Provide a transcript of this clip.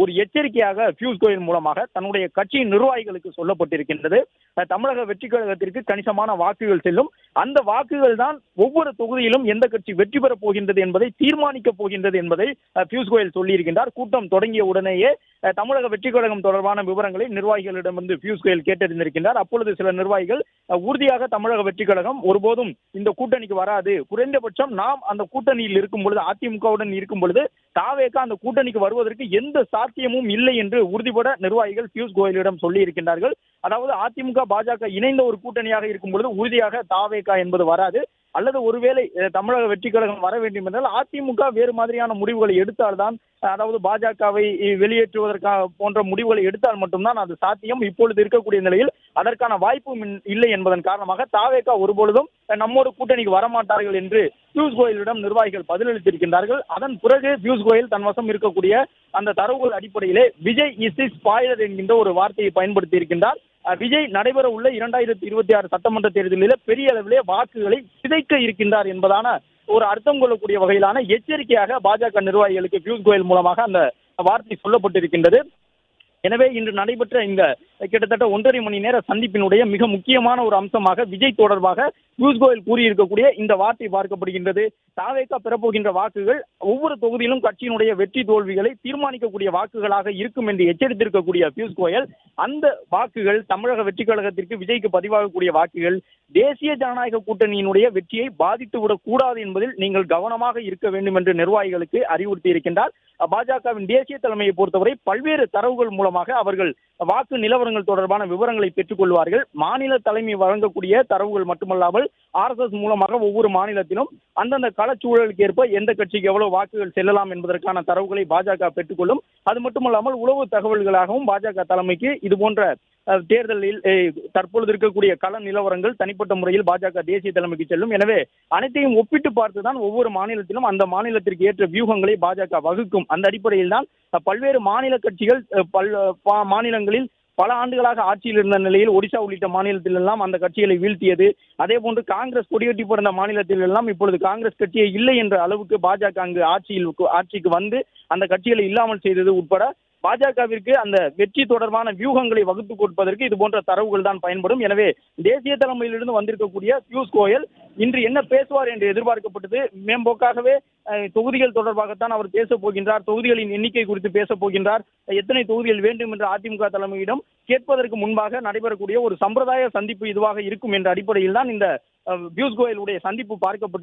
ஒரு எச்சரிக்கையாக பியூஷ் கோயல் மூலமாக தன்னுடைய கட்சியின் நிர்வாகிகளுக்கு சொல்லப்பட்டிருக்கின்றது. தமிழக வெற்றி கழகத்திற்கு கணிசமான வாக்குகள் செல்லும். அந்த வாக்குகள் தான் ஒவ்வொரு தொகுதியிலும் எந்த கட்சி வெற்றி பெறப் போகின்றது என்பதை தீர்மானிக்கப் போகின்றது என்பதை பியூஷ் கோயல் சொல்லியிருக்கின்றார். கூட்டம் தொடங்கிய உடனேயே தமிழக வெற்றி கழகம் தொடர்பான விவரங்களை நிர்வாகிகளிடமிருந்து பியூஷ் கோயல் கேட்டறிந்திருக்கின்றார். அப்பொழுது சில நிர்வாகிகள் உறுதியாக தமிழக வெற்றி கழகம் ஒருபோதும் இந்த கூட்டணிக்கு வராது, குறைந்தபட்சம் நாம் அந்த கூட்டணியில் இருக்கும் பொழுது, அதிமுகவுடன் இருக்கும் பொழுது தாவேகா அந்த கூட்டணிக்கு வருவதற்கு எந்த சாத்தியமும் இல்லை என்று உறுதிபட நிர்வாகிகள் பியூஷ் கோயலிடம் சொல்லி இருக்கின்றார்கள். அதாவது அதிமுக பாஜக இணைந்த ஒரு கூட்டணியாக இருக்கும் பொழுது உறுதியாக தாவேகா என்பது வராது. அல்லது ஒருவேளை தமிழக வெற்றி கழகம் வர வேண்டும் என்றால் அதிமுக வேறு மாதிரியான முடிவுகளை எடுத்தால்தான், அதாவது பாஜகவை வெளியேற்றுவதற்காக போன்ற முடிவுகளை எடுத்தால் மட்டும்தான் அது சாத்தியம். இப்பொழுது இருக்கக்கூடிய நிலையில் அதற்கான வாய்ப்பும் இல்லை என்பதன் காரணமாக தாவேகா ஒருபொழுதும் நம்மோடு கூட்டணிக்கு வரமாட்டார்கள் என்று பியூஷ் கோயலிடம் நிர்வாகிகள் பதிலளித்திருக்கின்றார்கள். அதன் பிறகு பியூஷ் கோயல் தன் வசம் இருக்கக்கூடிய அந்த தரவுகள் அடிப்படையிலே விஜய் இஸ் ஸ்பாயிலர் என்கின்ற ஒரு வார்த்தையை பயன்படுத்தி இருக்கின்றார். விஜய் நடைபெற உள்ள 2026 சட்டமன்ற தேர்தலில் பெரிய அளவிலே வாக்குகளை சிதைக்க இருக்கின்றார் என்பதான ஒரு அர்த்தம் கொள்ளக்கூடிய வகையிலான எச்சரிக்கையாக பாஜக நிர்வாகிகளுக்கு பியூஷ் கோயல் மூலமாக அந்த வார்த்தை சொல்லப்பட்டிருக்கின்றது. எனவே இன்று நடைபெற்ற இந்த கிட்டத்தட்ட 1.5 மணி நேர சந்திப்பினுடைய மிக முக்கியமான ஒரு அம்சமாக விஜய் தொடர்பாக பியூஷ் கோயல் கூறியிருக்கக்கூடிய இந்த வார்த்தை பார்க்கப்படுகின்றது. தாவேகா பெறப்போகின்ற வாக்குகள் ஒவ்வொரு தொகுதியிலும் கட்சியினுடைய வெற்றி தோல்விகளை தீர்மானிக்கக்கூடிய வாக்குகளாக இருக்கும் என்று எச்சரித்திருக்கக்கூடிய பியூஷ் கோயல் அந்த வாக்குகள் தமிழக வெற்றி கழகத்திற்கு விஜய்க்கு பதிவாகக்கூடிய வாக்குகள் தேசிய ஜனநாயக கூட்டணியினுடைய வெற்றியை பாதித்துவிடக் கூடாது என்பதில் நீங்கள் கவனமாக இருக்க வேண்டும் என்று நிர்வாகிகளுக்கு அறிவுறுத்தி இருக்கின்றார். பாஜகவின் தேசிய தலைமையை பொறுத்தவரை பல்வேறு தரவுகள் மூலமாக அவர்கள் வாக்கு நிலவரங்கள் தொடர்பான விவரங்களை பெற்றுக் கொள்வார்கள். மாநில தலைமை வழங்கக்கூடிய தரவுகள் மட்டுமல்லாமல் RSS மூலமாக ஒவ்வொரு மாநிலத்திலும் அந்தந்த களச்சூழலுக்கு ஏற்ப எந்த கட்சிக்கு எவ்வளவு வாக்குகள் செல்லலாம் என்பதற்கான தரவுகளை பாஜக பெற்றுக்கொள்ளும். அது மட்டுமல்லாமல் உளவு தகவல்களாகவும் பாஜக தலைமைக்கு இது போன்ற தேர்தலில் தற்பொழுது இருக்கக்கூடிய கள நிலவரங்கள் தனிப்பட்ட முறையில் பாஜக தேசிய தலைமைக்கு செல்லும். எனவே அனைத்தையும் ஒப்பிட்டு பார்த்துதான் ஒவ்வொரு மாநிலத்திலும் அந்த மாநிலத்திற்கு ஏற்ற வியூகங்களை பாஜக வகுக்கும். அந்த அடிப்படையில் தான் பல்வேறு மாநில கட்சிகள் மாநிலங்களில் பல ஆண்டுகளாக ஆட்சியில் இருந்த நிலையில் ஒடிசா உள்ளிட்ட மாநிலத்தில் எல்லாம் அந்த கட்சிகளை வீழ்த்தியது. அதே போன்று காங்கிரஸ் கொடியேற்றி பிறந்த மாநிலத்தில் எல்லாம் இப்பொழுது காங்கிரஸ் கட்சியே இல்லை என்ற அளவுக்கு பாஜக அங்கு ஆட்சிக்கு வந்து அந்த கட்சிகளை இல்லாமல் செய்தது உட்பட பாஜகவிற்கு அந்த வெற்றி தொடர்பான வியூகங்களை வகுத்து கொடுப்பதற்கு இது போன்ற தரவுகள் தான் பயன்படும். எனவே தேசிய தலைமையிலிருந்து வந்திருக்கக்கூடிய பியூஷ் கோயல் இன்று என்ன பேசுவார் என்று எதிர்பார்க்கப்பட்டது. மேம்போக்காகவே தொகுதிகள் தொடர்பாகத்தான் அவர் பேசப் போகின்றார், தொகுதிகளின் எண்ணிக்கை குறித்து பேசப் போகின்றார், எத்தனை தொகுதிகள் வேண்டும் என்று அதிமுக தலைமையிடம் கேட்பதற்கு முன்பாக நடைபெறக்கூடிய ஒரு சம்பிரதாய சந்திப்பு இதுவாக இருக்கும் என்ற அடிப்படையில் தான் இந்த பியூஷ் கோயலுடைய சந்திப்பு பார்க்கப்பட்டது.